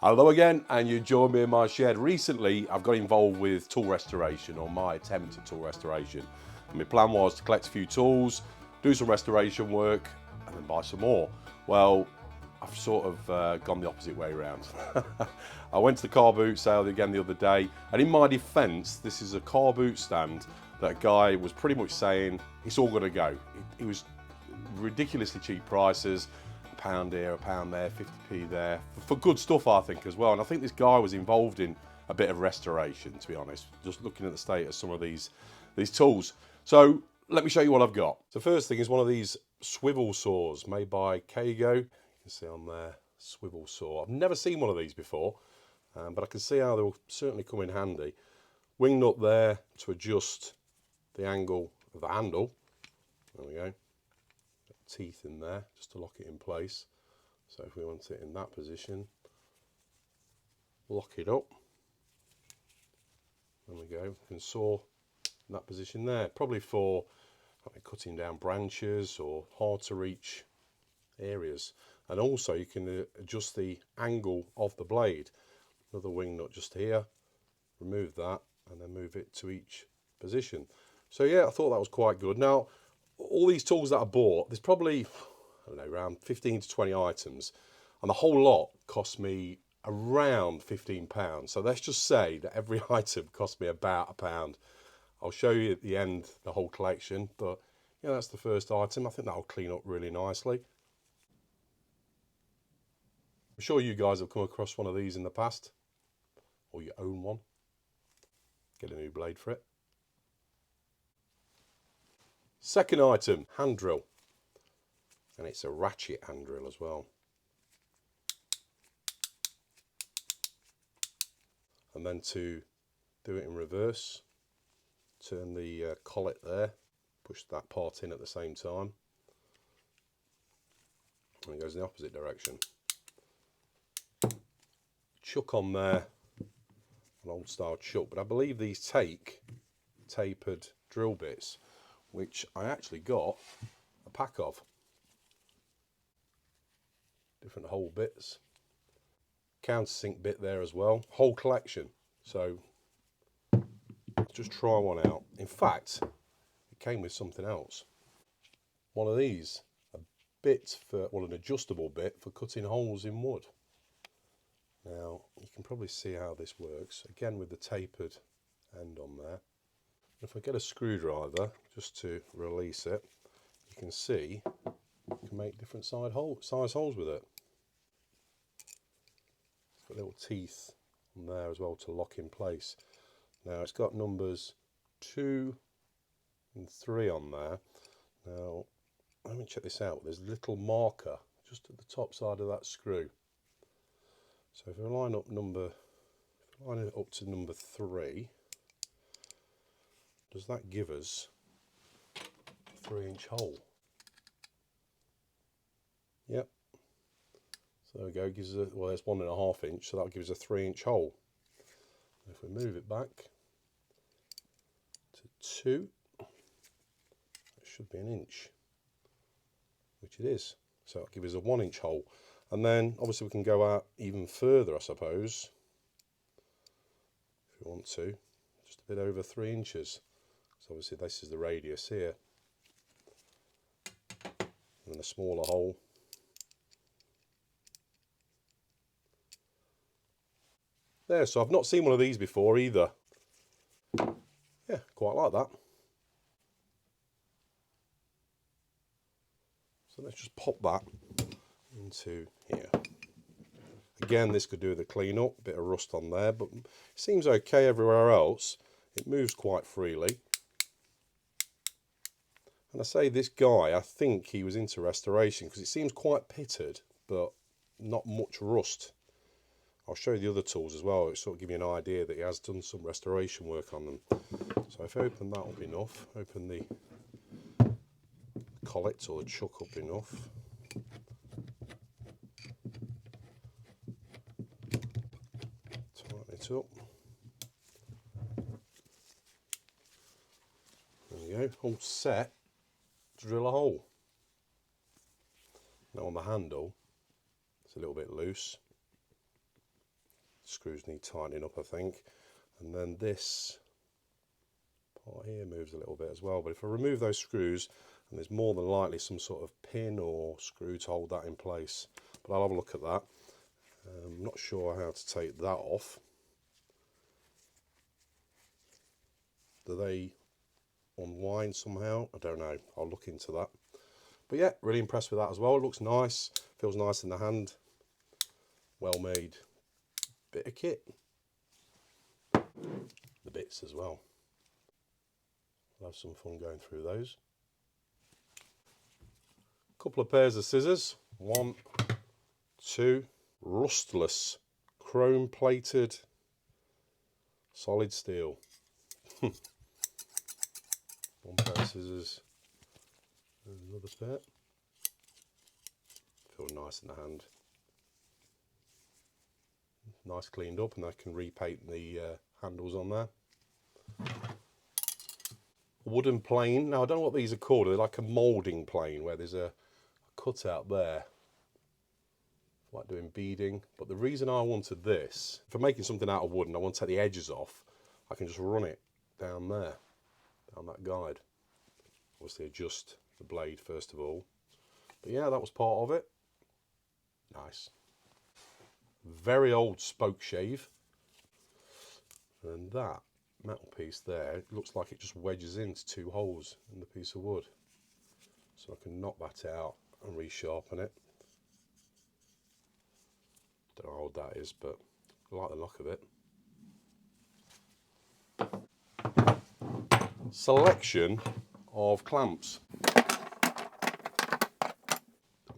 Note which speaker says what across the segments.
Speaker 1: Hello again, and you join me in my shed. Recently, I've got involved with tool restoration, or my attempt at tool restoration. And my plan was to collect a few tools, do some restoration work, and then buy some more. Well, I've sort of gone the opposite way around. I went to the car boot sale again the other day, and in my defence, this is a car boot stand that a guy was pretty much saying, it's all going to go. It was ridiculously cheap prices. £1 here, £1 there, 50p there, for good stuff I think as well. And I think this guy was involved in a bit of restoration, to be honest, just looking at the state of some of these tools. So let me show you what I've got. The first thing is one of these swivel saws made by Kago. You can see on there, swivel saw. I've never seen one of these before, but I can see how they'll certainly come in handy. Wing nut there to adjust the angle of the handle. There we go. Teeth in there just to lock it in place. So if we want it in that position, lock it up. There we go. We can saw in that position there, probably for cutting down branches or hard to reach areas. And also you can adjust the angle of the blade. Another wing nut just here, remove that and then move it to each position. So yeah, I thought that was quite good. Now all these tools that I bought, there's probably, I don't know, around 15 to 20 items, and the whole lot cost me around £15. So let's just say that every item cost me about £1. I'll show you at the end the whole collection, but yeah, that's the first item. I think that'll clean up really nicely. I'm sure you guys have come across one of these in the past, or you own one. Get a new blade for it. Second item, hand drill, and it's a ratchet hand drill as well. And then to do it in reverse, turn the collet there, push that part in at the same time, and it goes in the opposite direction. Chuck on there, an old style chuck, but I believe these take tapered drill bits, which I actually got a pack of. Different hole bits. Countersink bit there as well. Whole collection. So just try one out. In fact, it came with something else. One of these. A bit for, well, an adjustable bit for cutting holes in wood. Now, you can probably see how this works. Again with the tapered end on there. If I get a screwdriver just to release it, you can see you can make different size holes with it. It's got little teeth on there as well to lock in place. Now it's got numbers 2 and 3 on there. Now let me check this out. There's a little marker just at the top side of that screw. So if I line it up to number 3. Does that give us a 3-inch hole? Yep. So there we go, gives us well, there's 1.5 inch, so that gives us a 3-inch hole. If we move it back to 2, it should be 1 inch, which it is. So it'll give us a 1-inch hole. And then obviously we can go out even further, I suppose, if we want to, just a bit over 3 inches. So obviously this is the radius here, and then a smaller hole. There, so I've not seen one of these before either. Yeah, quite like that. So let's just pop that into here. Again, this could do with a clean up, bit of rust on there, but it seems okay everywhere else. It moves quite freely. And I say this guy, I think he was into restoration because it seems quite pitted, but not much rust. I'll show you the other tools as well. It sort of give you an idea that he has done some restoration work on them. So if I open that up enough, open the collet or the chuck up enough, tighten it up. There we go, all set to drill a hole. Now on the handle, it's a little bit loose. screws need tightening up, I think. And then this part here moves a little bit as well, but if I remove those screws, and there's more than likely some sort of pin or screw to hold that in place, but I'll have a look at that. I'm not sure how to take that off. Do they unwind somehow? I don't know, I'll look into that. But yeah, really impressed with that as well. It looks nice, feels nice in the hand. Well made bit of kit. The bits as well. I'll have some fun going through those. Couple of pairs of scissors. 1, 2, rustless, chrome plated, solid steel. One pair of scissors. And another pair. Feel nice in the hand. Nice cleaned up, and I can repaint the handles on there. Wooden plane. Now I don't know what these are called. They're like a moulding plane where there's a cutout there, like doing beading. But the reason I wanted this, if I'm making something out of wood and I want to take the edges off, I can just run it down there, down that guide. Obviously adjust the blade first of all. But yeah, that was part of it. Nice. Very old spoke shave. And that metal piece there, it looks like it just wedges into 2 holes in the piece of wood. So I can knock that out and resharpen it. Don't know how old that is, but I like the look of it. Selection of clamps.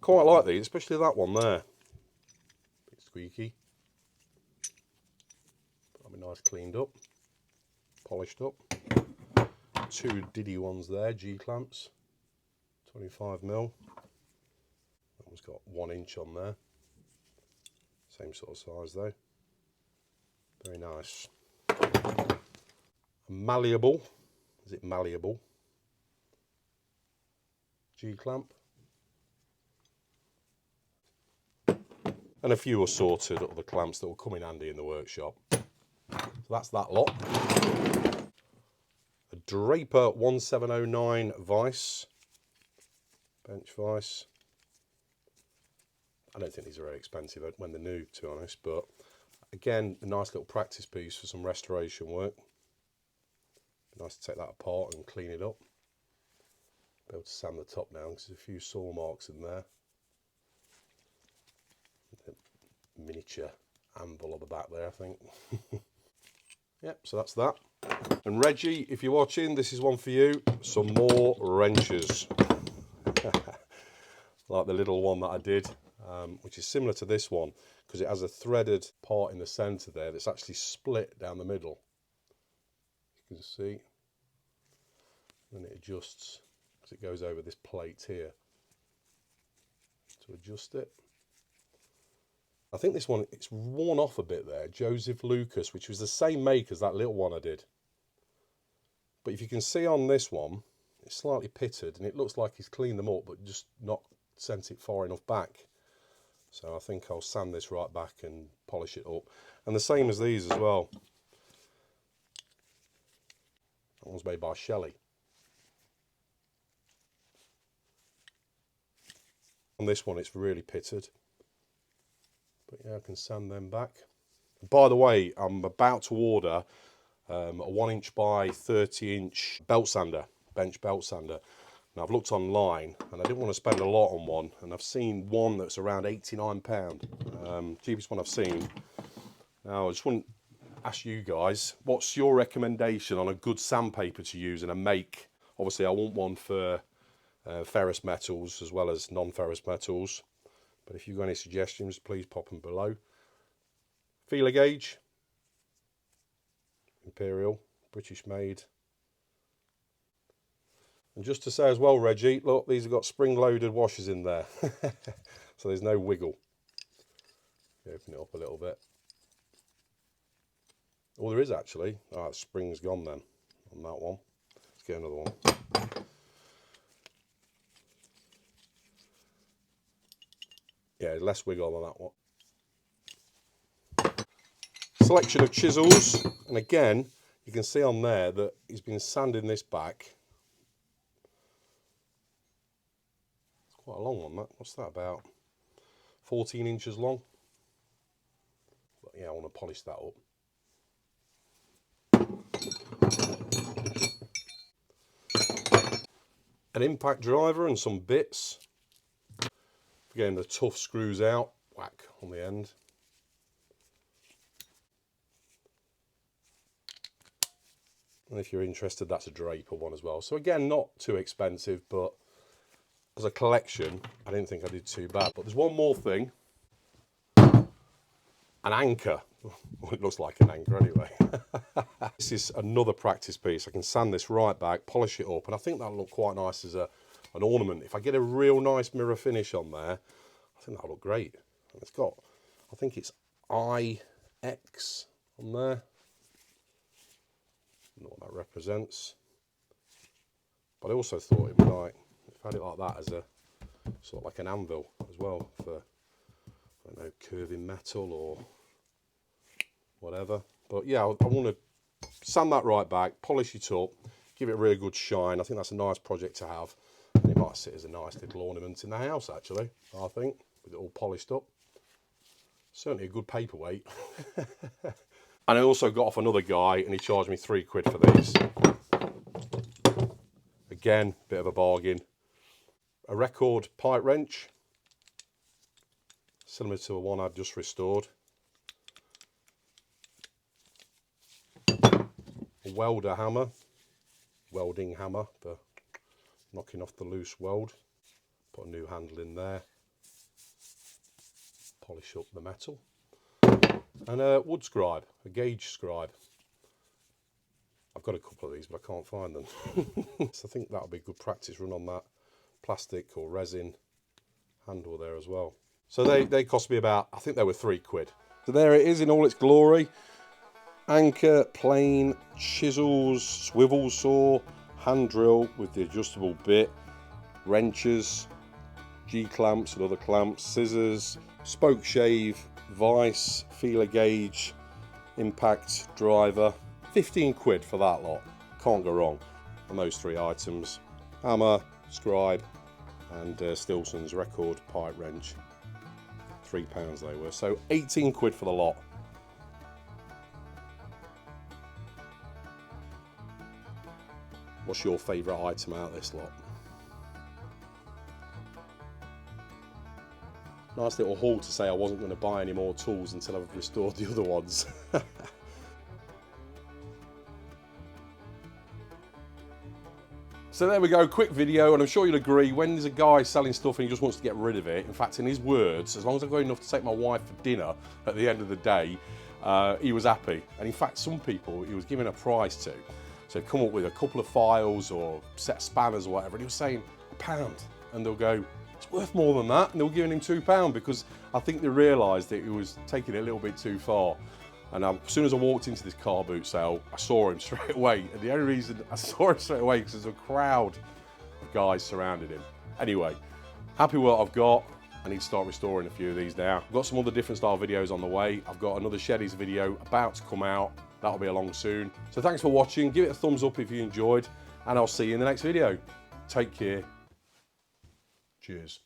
Speaker 1: Quite like these, especially that one there. Bit squeaky. That'll be nice cleaned up, polished up. 2 Diddy ones there, G clamps, 25mm. That one's got 1 inch on there. Same sort of size though. Very nice. Malleable. Is it malleable? G clamp. And a few assorted other clamps that will come in handy in the workshop. So that's that lot. A Draper 1709 vise, bench vise. I don't think these are very expensive when they're new, to be honest, but again, a nice little practice piece for some restoration work. Nice to take that apart and clean it up. Be able to sand the top down because there's a few saw marks in there. Miniature anvil at the back there, I think. Yep, so that's that. And Reggie, if you're watching, this is one for you. Some more wrenches. Like the little one that I did, which is similar to this one, because it has a threaded part in the centre there that's actually split down the middle. You can see. And it adjusts, because it goes over this plate here. To adjust it. I think this one, it's worn off a bit there. Joseph Lucas, which was the same make as that little one I did. But if you can see on this one, it's slightly pitted, and it looks like he's cleaned them up, but just not sent it far enough back. So I think I'll sand this right back and polish it up. And the same as these as well. That one's made by Shelley. On this one, it's really pitted. But yeah, I can sand them back. By the way, I'm about to order a 1 inch by 30 inch belt sander, bench belt sander. Now I've looked online and I didn't want to spend a lot on one, and I've seen one that's around £89, cheapest one I've seen. Now I just want to ask you guys, what's your recommendation on a good sandpaper to use and a make? Obviously I want one for ferrous metals as well as non-ferrous metals. But if you've got any suggestions, please pop them below. Feeler gauge, Imperial, British made. And just to say as well, Reggie, look, these have got spring-loaded washers in there. So there's no wiggle. Open it up a little bit. Oh, there is actually. Ah, the spring's gone then on that one. Let's get another one. Yeah, less wiggle on that one. Selection of chisels, and again, you can see on there that he's been sanding this back. It's quite a long one, that. What's that, about 14 inches long? But yeah, I want to polish that up. An impact driver and some bits. Getting the tough screws out, whack on the end. And if you're interested, that's a draper one as well. So again, not too expensive, but as a collection, I didn't think I did too bad. But there's one more thing. An anchor. Well, it looks like an anchor anyway. This is another practice piece. I can sand this right back, polish it up, and I think that'll look quite nice as an ornament. If I get a real nice mirror finish on there, I think that'll look great. And it's got, I think it's IX on there. I don't know what that represents. But I also thought it would like, if I had it like that as a sort of like an anvil as well for, I don't know, curving metal or whatever. But yeah, I want to sand that right back, polish it up, give it a really good shine. I think that's a nice project to have. And it might sit as a nice little ornament in the house actually, I think, with it all polished up. Certainly a good paperweight. And I also got off another guy and he charged me £3 for these. Again, bit of a bargain. A record pipe wrench, similar to the one I've just restored. A welder hammer, welding hammer for knocking off the loose weld. Put a new handle in there. Polish up the metal. And a wood scribe, a gauge scribe. I've got a couple of these, but I can't find them. So I think that'll be a good practice run on that plastic or resin handle there as well. So they cost me about, I think they were £3. So there it is in all its glory. Anchor, plane, chisels, swivel saw, hand drill with the adjustable bit, wrenches, G-clamps and other clamps, scissors, spoke shave, vise, feeler gauge, impact driver. £15 for that lot. Can't go wrong on those 3 items. Hammer, scribe and Stilson's record pipe wrench. £3 they were. So £18 for the lot. What's your favourite item out of this lot? Nice little haul to say I wasn't going to buy any more tools until I've restored the other ones. So there we go, quick video, and I'm sure you'll agree, when there's a guy selling stuff and he just wants to get rid of it, in fact, in his words, as long as I've got enough to take my wife for dinner at the end of the day, he was happy. And in fact, some people he was giving a price to. So he'd come up with a couple of files or set of spanners or whatever, and he was saying £1. And they'll go, it's worth more than that. And they were giving him £2 because I think they realised that he was taking it a little bit too far. And as soon as I walked into this car boot sale, I saw him straight away. And the only reason I saw him straight away because there's a crowd of guys surrounding him. Anyway, happy with what I've got. I need to start restoring a few of these now. I've got some other different style videos on the way. I've got another Sheddies video about to come out. That'll be along soon. So thanks for watching. Give it a thumbs up if you enjoyed. And I'll see you in the next video. Take care. Cheers.